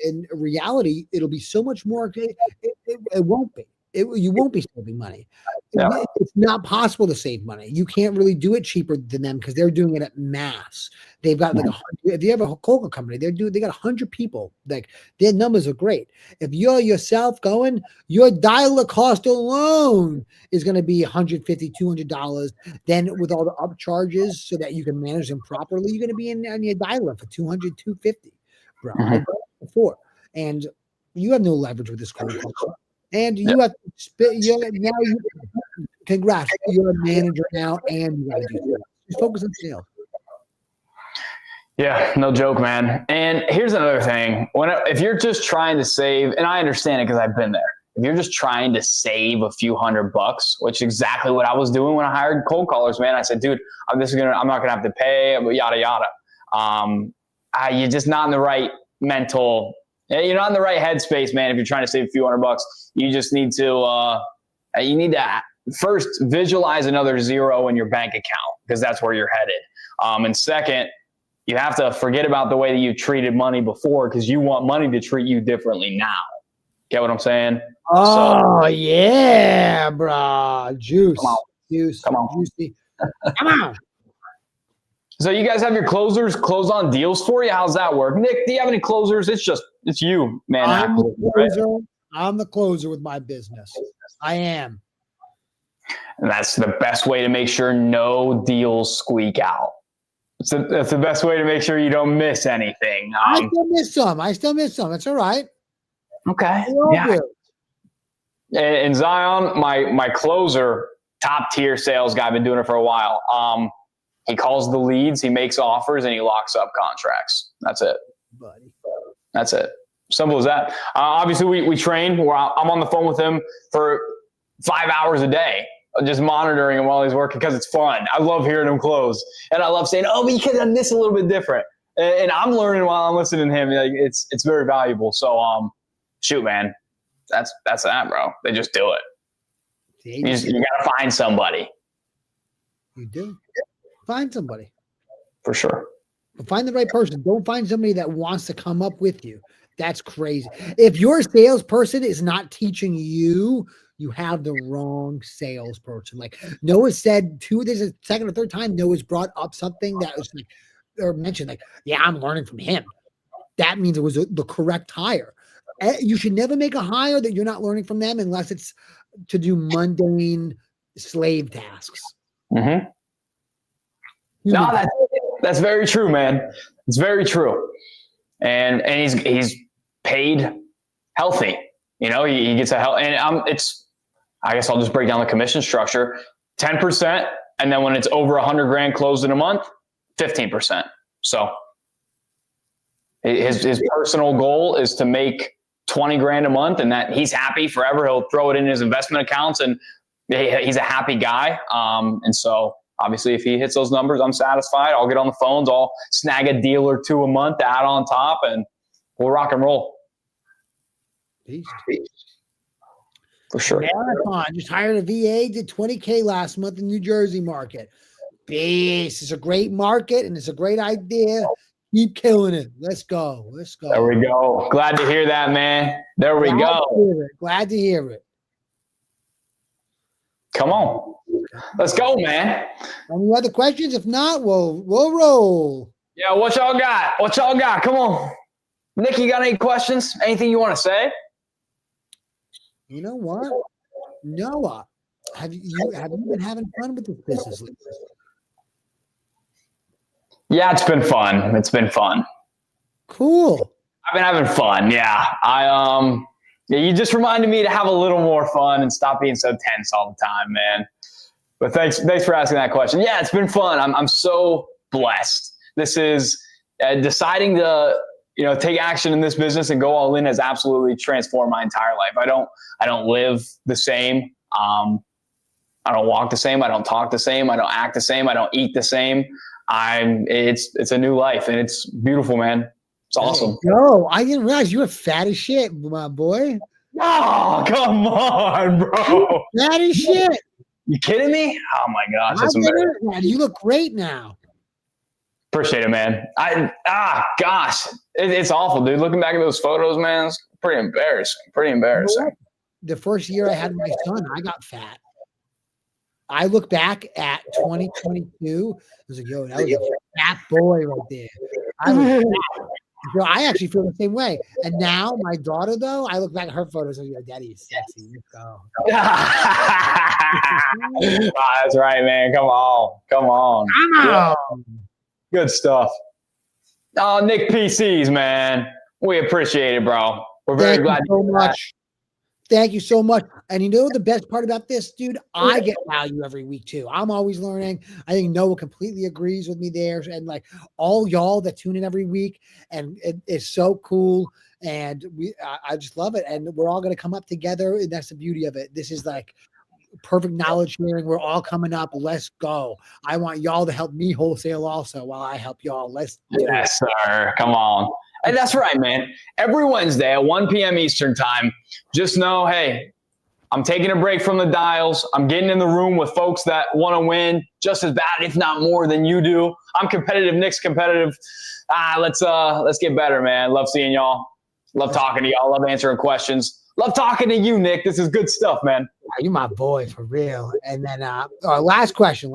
In reality, it'll be so much more. It won't be. You won't be saving money. Yeah. It's not possible to save money. You can't really do it cheaper than them because they're doing it at mass. They've got like 100. If you have a coca company, they got 100 people. Like their numbers are great. If you're yourself going, your dialer cost alone is going to be $150, $200. Then with all the upcharges so that you can manage them properly, you're going to be on your dialer for $200, $250, bro. I've done it before, and you have no leverage with this cold call. And you have to spit. Congrats, you're a manager now, and you got to do sales. Just focus on sales. Yeah, no joke, man. And here's another thing: if you're just trying to save, and I understand it because I've been there. If you're just trying to save a few $100, which is exactly what I was doing when I hired cold callers, man. I said, dude, I'm not gonna have to pay, yada yada. You're just not in the right mental. You're not in the right headspace, man. If you're trying to save a few $100, you just need to. You need to first visualize another zero in your bank account because that's where you're headed. And second, you have to forget about the way that you treated money before because you want money to treat you differently now. Get what I'm saying? Oh, yeah, bro. Juice. Come on. Juicy. Come on. So you guys have your closers close on deals for you? How's that work? Nick, do you have any closers? It's you, man. I'm the closer with my business. I am. And that's the best way to make sure no deals squeak out. That's the best way to make sure you don't miss anything. I still miss some. It's all right. Okay. Yeah. And Zion, my closer, top tier sales guy, been doing it for a while. He calls the leads, he makes offers, and he locks up contracts. That's it. Buddy. That's it. Simple as that. Obviously, we train. I'm on the phone with him for 5 hours a day, just monitoring him while he's working because it's fun. I love hearing him close. And I love saying, oh, but you could have done this a little bit different. And I'm learning while I'm listening to him. Like, it's very valuable. So, shoot, man. That's that, bro. They just do it. You got to find somebody. You do. Find somebody. For sure. Find the right person. Don't find somebody that wants to come up with you. That's crazy. If your salesperson is not teaching you, you have the wrong salesperson. Like Noah said, this is second or third time Noah's brought up something that was like, or mentioned like, yeah, I'm learning from him. That means it was the correct hire. You should never make a hire that you're not learning from them unless it's to do mundane slave tasks. Mm-hmm. No, that's very true, man. It's very true. And he's paid healthy. You know, he gets a health, and I guess I'll just break down the commission structure: 10%, and then when it's over $100,000 closed in a month, 15%. So his personal goal is to make $20,000 a month, and that he's happy forever. He'll throw it in his investment accounts, and he's a happy guy. And so obviously, if he hits those numbers, I'm satisfied. I'll get on the phones. I'll snag a deal or two a month to add on top, and we'll rock and roll. Peace. For sure. Marathon just hired a VA, did $20K last month in New Jersey market. Beast. It's a great market and it's a great idea. Keep killing it. Let's go. Let's go. There we go. Glad to hear that, man. There we go. Glad to hear it. Come on. Let's go, man. Any other questions? If not, we'll roll. Yeah, what y'all got? What y'all got? Come on. Nick, you got any questions? Anything you want to say? You know what? Noah, have you been having fun with this business lately? Yeah, it's been fun. It's been fun. Cool. I've been having fun. Yeah. Yeah, you just reminded me to have a little more fun and stop being so tense all the time, man. But thanks for asking that question. Yeah, it's been fun. I'm so blessed. This is deciding to, take action in this business and go all in has absolutely transformed my entire life. I don't live the same. I don't walk the same. I don't talk the same. I don't act the same. I don't eat the same. It's a new life and it's beautiful, man. It's awesome. No, I didn't realize you were fat as shit, my boy. Oh, come on, bro. Fat as shit. You kidding me? Oh my gosh, that's embarrassing. You look great now. Appreciate it, man. Gosh, it's awful, dude. Looking back at those photos, man, it's pretty embarrassing. Pretty embarrassing. The first year I had my son, I got fat. I look back at 2022. I was like, yo, that was a fat boy right there. I was fat. So I actually feel the same way. And now my daughter, though, I look back at her photos and I go, Daddy is sexy. Let's go. That's right, man. Come on. Come on. Yeah. Good stuff. Oh, Nick PCs, man. We appreciate it, bro. We're very glad so much. Thank you so much. And you know the best part about this, dude? I get value every week too. I'm always learning. I think Noah completely agrees with me there. And like all y'all that tune in every week, and it's so cool. And I just love it. And we're all going to come up together. And that's the beauty of it. This is like perfect knowledge sharing. We're all coming up. Let's go. I want y'all to help me wholesale also while I help y'all. Let's do it. Yes, sir. Come on. And that's right, man. Every Wednesday at 1 p.m. Eastern time, just know, hey, I'm taking a break from the dials. I'm getting in the room with folks that want to win just as bad, if not more than you do. I'm competitive. Nick's competitive. Let's get better, man. Love seeing y'all. Love talking to y'all. Love answering questions. Love talking to you, Nick. This is good stuff, man. You're my boy for real. And then last question.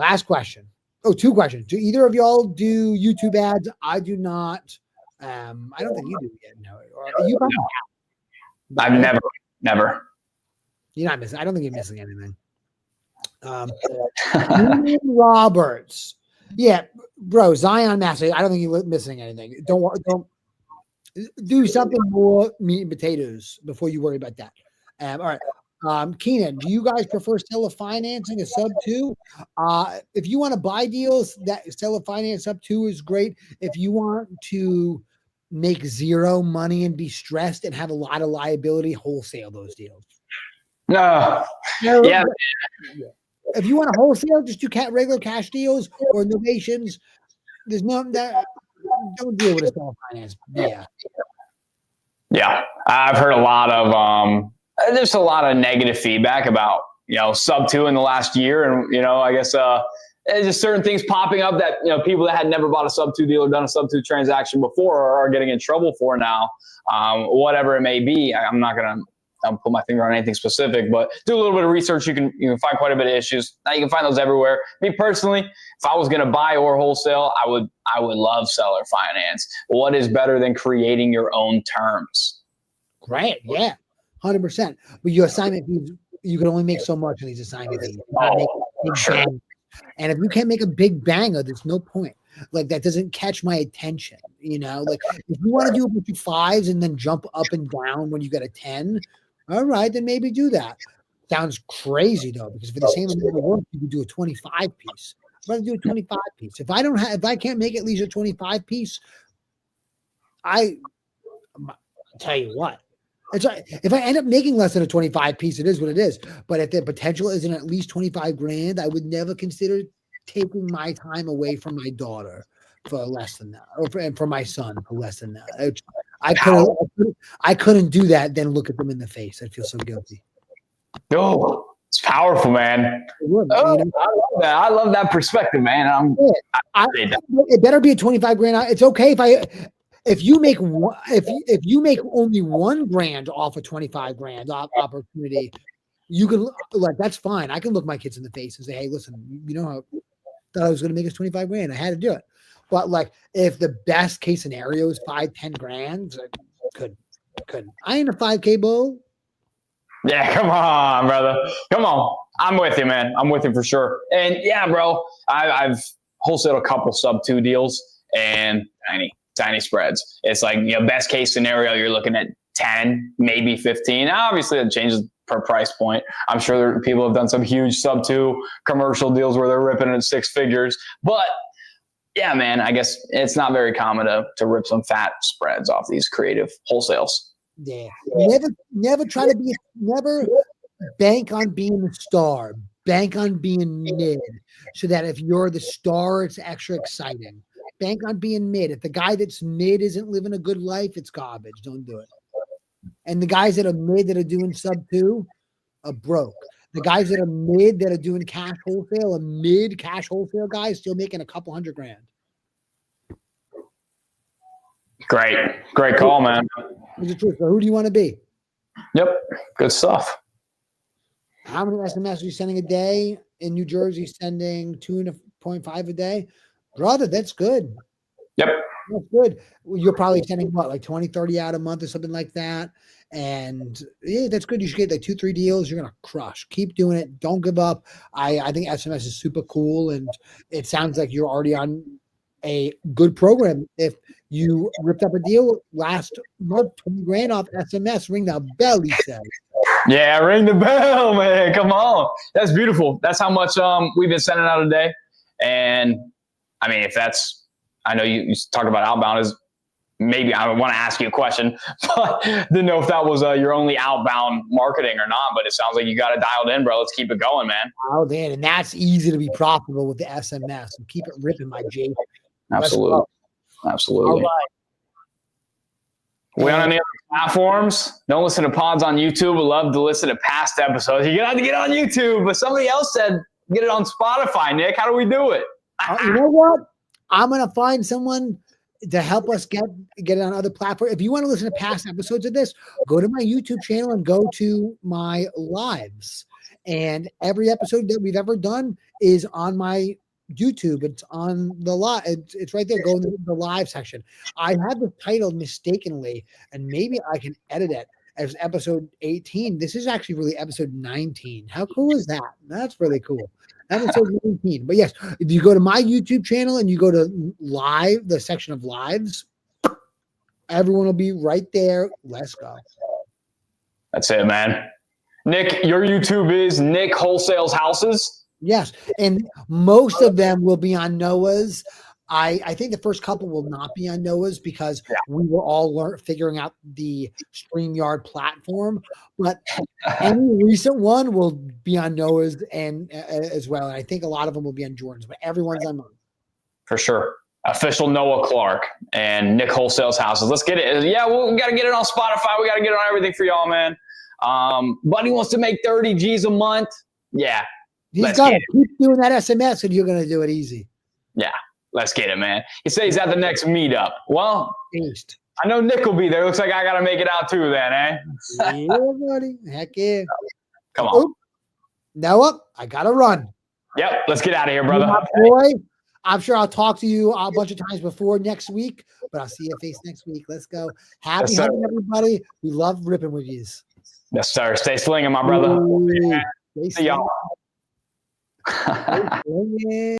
Oh, two questions. Do either of y'all do YouTube ads? I do not. I don't think you do yet. No, you I've never. You're not missing. I don't think you're missing anything. Roberts, yeah, bro. Zion Master. I don't think you're missing anything. Don't do something more meat and potatoes before you worry about that. All right. Keenan, do you guys prefer seller financing a sub 2? If you want to buy deals, that seller finance sub 2 is great. If you want to make zero money and be stressed and have a lot of liability, wholesale those deals. No. Yeah. If you want to wholesale, just do regular cash deals or novations. There's no that. Don't deal with a seller finance. Yeah. Yeah. I've heard a lot of there's a lot of negative feedback about sub 2 in the last year, and I guess there's just certain things popping up that people that had never bought a sub 2 deal or done a sub 2 transaction before are getting in trouble for now. Whatever it may be, I'm not gonna put my finger on anything specific, but do a little bit of research. You can find quite a bit of issues. Now you can find those everywhere. Me personally, if I was gonna buy or wholesale, I would love seller finance. What is better than creating your own terms? Great, yeah, 100%. But your assignment fees, you can only make so much in these assignment fees. Sure. And if you can't make a big banger, there's no point. Like that doesn't catch my attention. Like if you want to do a bunch of 5s and then jump up and down when you get a 10, all right, then maybe do that. Sounds crazy though, because for the same amount of work, you could do a 25 piece. I'd rather do a 25 piece. If I can't make at least a 25 piece, I'll tell you what. It's like, if I end up making less than a 25 piece, it is what it is. But if the potential isn't at least 25 grand, I would never consider taking my time away from my daughter for less than that, and for my son for less than that. I couldn't do that. Then look at them in the face. I'd feel so guilty. Oh, it's powerful, man. Would, I love that. I love that perspective, man. It better be a 25 grand. It's okay if you make if you make only $1,000 off a 25 grand opportunity, you can that's fine. I can look my kids in the face and say, hey, listen, you know how thought I was going to make us 25 grand. I had to do it. But if the best case scenario is 5-10 grand, couldn't. I ain't a 5K bull. Yeah, come on, brother. Come on. I'm with you, man. I'm with you for sure. And yeah, bro, I've wholesaled a couple sub-2 deals and tiny spreads. It's best case scenario, you're looking at 10, maybe 15. Obviously, it changes per price point. I'm sure people have done some huge sub-2 commercial deals where they're ripping it at 6 figures. But yeah, man, I guess it's not very common to rip some fat spreads off these creative wholesales. Yeah. Never bank on being the star. Bank on being mid, so that if you're the star, it's extra exciting. Bank on being mid. If the guy that's mid isn't living a good life, it's garbage. Don't do it. And the guys that are mid that are doing sub-2 are broke. The guys that are mid that are doing cash wholesale, a mid cash wholesale guy still making a couple $100 grand. Great call, man. So who do you want to be? Yep, good stuff. How many SMS are you sending a day? In New Jersey, sending 2.5 a day? Brother, that's good. Yep. That's good. You're probably sending what, 20, 30 out a month or something like that. And yeah, that's good. You should get 2-3 deals. You're going to crush. Keep doing it. Don't give up. I think SMS is super cool. And it sounds like you're already on a good program. If you ripped up a deal last month, 20 grand off SMS, ring the bell, he says. Yeah, ring the bell, man. Come on. That's beautiful. That's how much we've been sending out a day. And I mean, I know you talked about outbound is maybe I want to ask you a question, but didn't know if that was your only outbound marketing or not, but it sounds like you got it dialed in, bro. Let's keep it going, man. Dialed in, and that's easy to be profitable with the SMS. So keep it ripping, my G. Absolutely. All right. We on any other platforms? Don't listen to pods on YouTube. We'd love to listen to past episodes. You got to get on YouTube, but somebody else said get it on Spotify, Nick. How do we do it? You know what? I'm going to find someone to help us get it on other platforms. If you want to listen to past episodes of this, go to my YouTube channel and go to my lives. And every episode that we've ever done is on my YouTube. It's on the live. It's right there. Go in the live section. I had the title mistakenly, and maybe I can edit it as episode 18. This is actually really episode 19. How cool is that? That's really cool. Episode 19. But yes, if you go to my YouTube channel and you go to live, the section of lives, everyone will be right there. Let's go. That's it, man. Nick, your YouTube is Nick Wholesales Houses. Yes, and most of them will be on Noah's. I think the first couple will not be on Noah's because we were all figuring out the StreamYard platform. But any recent one will be on Noah's and as well. And I think a lot of them will be on Jordan's, but everyone's on mine. For sure. Official Noah Clark and Nick Wholesales Houses. Let's get it. Yeah, we got to get it on Spotify. We got to get it on everything for y'all, man. Buddy wants to make 30 G's a month. Yeah. He's got to keep doing that SMS and you're going to do it easy. Yeah. Let's get it, man. He says he's at the next meetup. Well, East. I know Nick will be there. Looks like I got to make it out too then, eh? Yeah, buddy. Heck yeah. Come on. Oop. Noah, I got to run. Yep. Let's get out of here, brother. My boy, I'm sure I'll talk to you a bunch of times before next week, but I'll see your face next week. Let's go. Happy hunting, everybody. We love ripping with you. Yes, sir. Stay slinging, my brother. Ooh, See y'all.